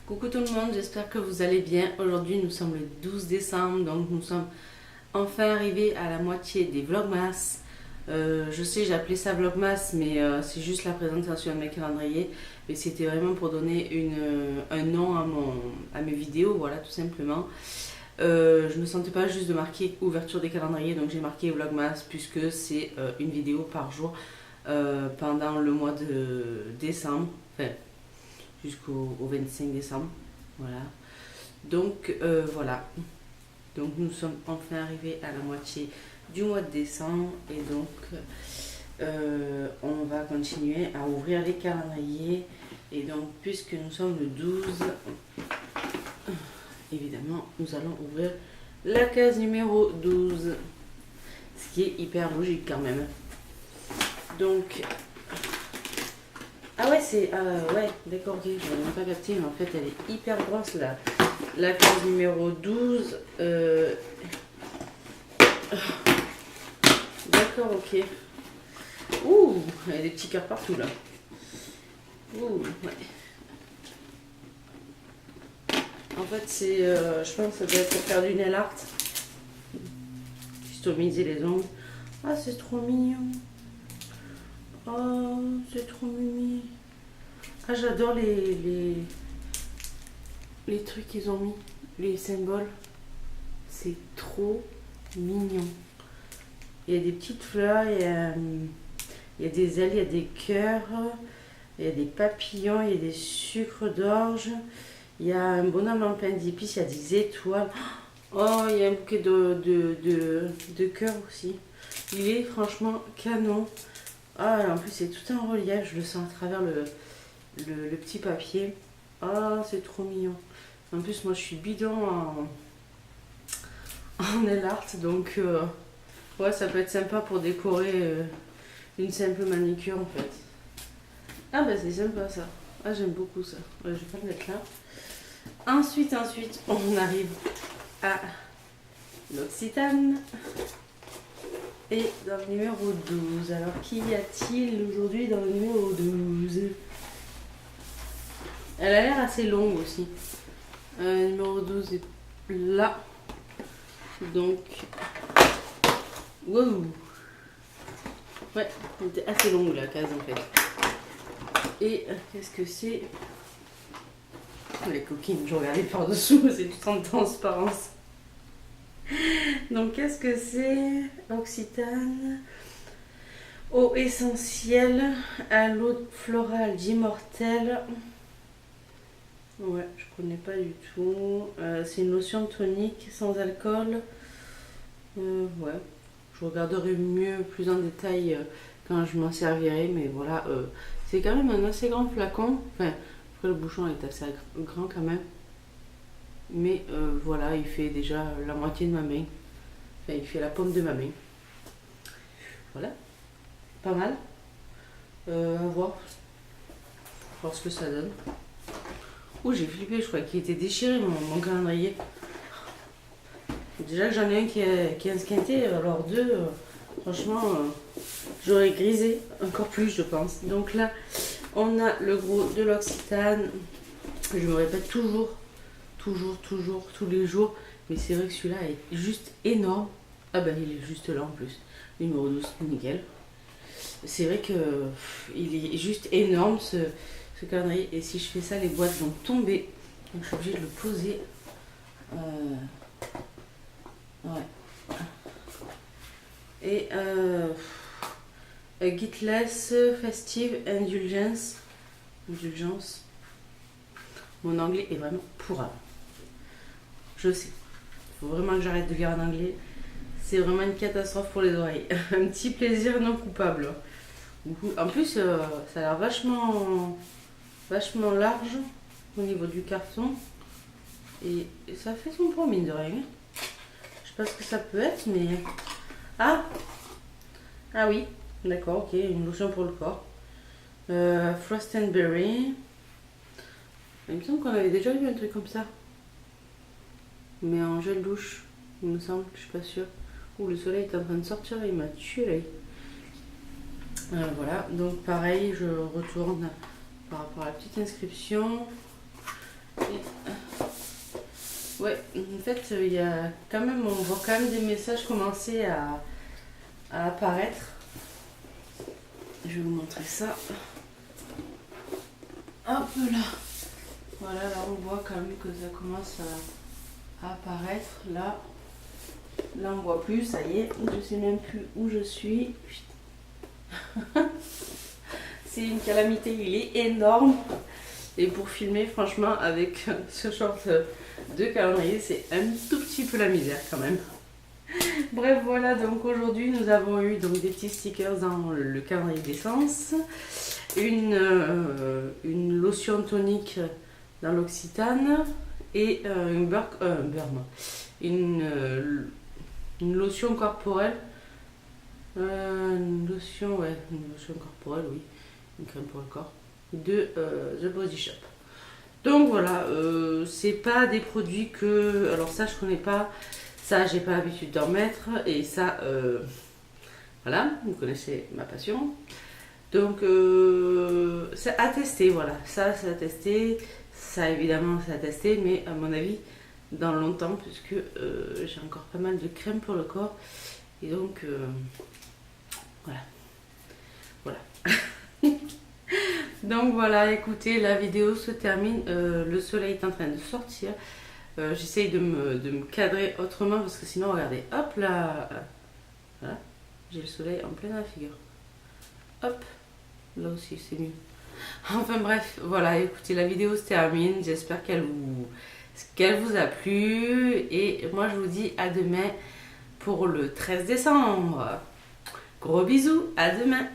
Coucou tout le monde, j'espère que vous allez bien. Aujourd'hui nous sommes le 12 décembre, donc nous sommes enfin arrivés à la moitié des Vlogmas. Je sais, j'ai appelé ça Vlogmas, mais c'est juste la présentation de mes calendriers. Mais c'était vraiment pour donner un nom à mes vidéos, voilà, tout simplement. Je ne sentais pas juste de marquer ouverture des calendriers, donc j'ai marqué Vlogmas, puisque c'est une vidéo par jour pendant le mois de décembre. Enfin, jusqu'au 25 décembre. Voilà. Donc voilà. Donc nous sommes enfin arrivés à la moitié du mois de décembre et donc on va continuer à ouvrir les calendriers. Et donc puisque nous sommes le 12, évidemment nous allons ouvrir la case numéro 12. Ce qui est hyper logique quand même. Donc ah ouais, c'est... ouais, d'accord, ok, je n'avais même pas capté, mais en fait, elle est hyper grosse, la case numéro 12. D'accord, ok. Ouh, il y a des petits cœurs partout, là. Ouh, ouais. En fait, c'est... je pense que ça doit être pour faire du nail art. Customiser les ongles. Ah, c'est trop mignon. Oh, c'est trop mimi. Ah, j'adore les trucs qu'ils ont mis, les symboles. C'est trop mignon. Il y a des petites fleurs, il y a des ailes, il y a des cœurs, il y a des papillons, il y a des sucres d'orge, il y a un bonhomme en pain d'épices, il y a des étoiles. Oh, il y a un bouquet de cœurs aussi. Il est franchement canon. Ah, en plus, c'est tout un relief, je le sens à travers le petit papier. Ah, c'est trop mignon. En plus, moi, je suis bidon en nail art, donc ouais, ça peut être sympa pour décorer une simple manicure, en fait. Ah, bah, c'est sympa, ça. Ah, j'aime beaucoup ça. Ouais, je vais pas le mettre là. Ensuite, on arrive à l'Occitane. Et dans le numéro 12, alors qu'y a-t-il aujourd'hui dans le numéro 12? Elle a l'air assez longue aussi. Numéro 12 est là. Donc, wow. Ouais, elle était assez longue la case en fait. Et qu'est-ce que c'est? Les coquines, je regardais par dessous, c'est tout en transparence. Donc qu'est-ce que c'est? Occitane. Eau essentielle à l'eau florale d'immortel. Ouais, je connais pas du tout. C'est une lotion tonique sans alcool. Ouais, je regarderai mieux plus en détail quand je m'en servirai. Mais voilà, c'est quand même un assez grand flacon. Enfin, après le bouchon est assez grand quand même. Mais voilà, il fait déjà la moitié de ma main. Enfin, il fait la paume de ma main. Voilà, pas mal. À voir ce que ça donne. Oh, j'ai flippé, je croyais qu'il était déchiré mon calendrier. Déjà que j'en ai un qui est esquinté, alors deux, franchement, j'aurais grisé encore plus, je pense. Donc là, on a le gros de l'Occitane. Je me répète toujours, tous les jours. Mais c'est vrai que celui-là est juste énorme. Ah ben, il est juste là en plus. Numéro 12, nickel. C'est vrai que il est juste énorme ce calendrier. Et si je fais ça, les boîtes vont tomber. Donc je suis obligée de le poser. Ouais. Et Guiltless Festive Indulgence. Indulgence. Mon anglais est vraiment pourrave. Je sais. Il faut vraiment que j'arrête de lire en anglais. C'est vraiment une catastrophe pour les oreilles. Un petit plaisir non coupable. En plus, ça a l'air vachement large au niveau du carton. Et ça fait son poids, mine de rien. Je sais pas ce que ça peut être, mais... Ah oui, d'accord, ok, une lotion pour le corps. Frost and Berry. Il me semble qu'on avait déjà vu un truc comme ça. Mais en gel douche, il me semble, je suis pas sûre. Ouh, le soleil est en train de sortir et il m'a tué l'œil. Voilà, donc pareil, je retourne par rapport à la petite inscription. Ouais, en fait, il y a quand même, on voit quand même des messages commencer à apparaître. Je vais vous montrer ça. Hop là. Voilà, là on voit quand même que ça commence à apparaître. Là on voit plus, ça y est, je sais même plus où je suis. C'est une calamité, il est énorme. Et pour filmer, franchement, avec ce genre de calendrier, c'est un tout petit peu la misère quand même. Bref, voilà, donc aujourd'hui, nous avons eu donc, des petits stickers dans le calendrier d'essence. Une lotion tonique dans l'Occitane et une lotion corporelle. Une lotion corporelle, oui. Une crème pour le corps. De The Body Shop. Donc voilà, c'est pas des produits que. Alors ça, je connais pas. Ça, j'ai pas l'habitude d'en mettre. Et ça, voilà, vous connaissez ma passion. Donc, c'est à tester, voilà. Ça, c'est à tester. Ça, évidemment, c'est à tester. Mais à mon avis, dans longtemps, puisque j'ai encore pas mal de crème pour le corps. Et donc, voilà. Voilà. Donc voilà, écoutez, la vidéo se termine. Le soleil est en train de sortir. J'essaye de me cadrer autrement parce que sinon, regardez, hop là. Voilà, j'ai le soleil en plein dans la figure. Hop, là aussi c'est mieux. Enfin bref, voilà, écoutez, la vidéo se termine. J'espère qu'elle vous a plu. Et moi, je vous dis à demain pour le 13 décembre. Gros bisous, à demain.